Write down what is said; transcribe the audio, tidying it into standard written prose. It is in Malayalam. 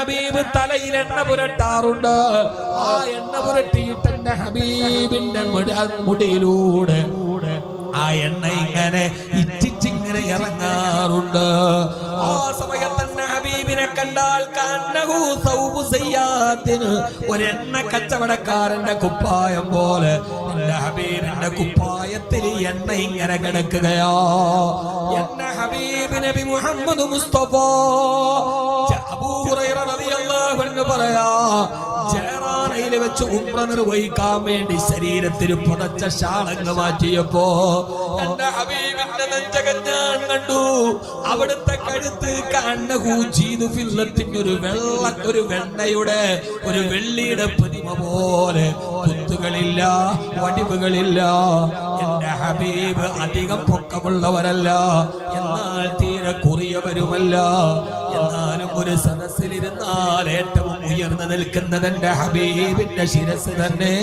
ഹബീബ് തലയിൽ എണ്ണ പുരട്ടാറുണ്ട്. ആ എണ്ണ പുരട്ടിയിട്ട് എന്റെ ഹബീബിന്റെ മുടിയിലൂടെ ആ എണ്ണ ഇങ്ങനെ ഇറ്റിച്ചിങ്ങനെ ഇറങ്ങാറുണ്ട്. ആ സമയത്ത് തന്നെ ഹബീബിനെ കണ്ടാൽ ഒരെണ്ണ കച്ചവടക്കാരന്റെ കുപ്പായം പോലെ എന്റെ ഹബീബിന്റെ കുപ്പായത്തിൽ എണ്ണ ഇങ്ങനെ കിടക്കുകയാ. എന്റെ ഹബീബ് നബി മുഹമ്മദ് മുസ്തഫ അബൂ ഹുറൈറ റളിയല്ലാഹു അൻഹു പറയാ, ജറാനയിൽ വെച്ച് ഉംറ നിർവഹിക്കാൻ വേണ്ടി ശരീരത്തിൽ പുതച്ച ഷാളങ്ങ് മാറ്റിയപ്പോ എന്റെ ഹബീബിന്റെ നെഞ്ചകം ഞാൻ കണ്ടു. അവിടുത്തെ കഴുത്ത് ഒരു വെണ്ണയുടെ ഒരു വെള്ളിയുടെ പ്രതിമ പോലെ കുത്തുകളില്ല, വടിവുകളില്ല. എന്റെ ഹബീബ് അധികം പൊക്കമുള്ളവരല്ല, എന്നാൽ തീരെ കുറിയവരുമല്ല. എന്നാലും ഒരു സദസ്സിലിരുന്നാൽ ഏറ്റവും ഉയർന്നു നിൽക്കുന്നത് എന്റെ ഹബീബിന്റെ ശിരസ് തന്നെ.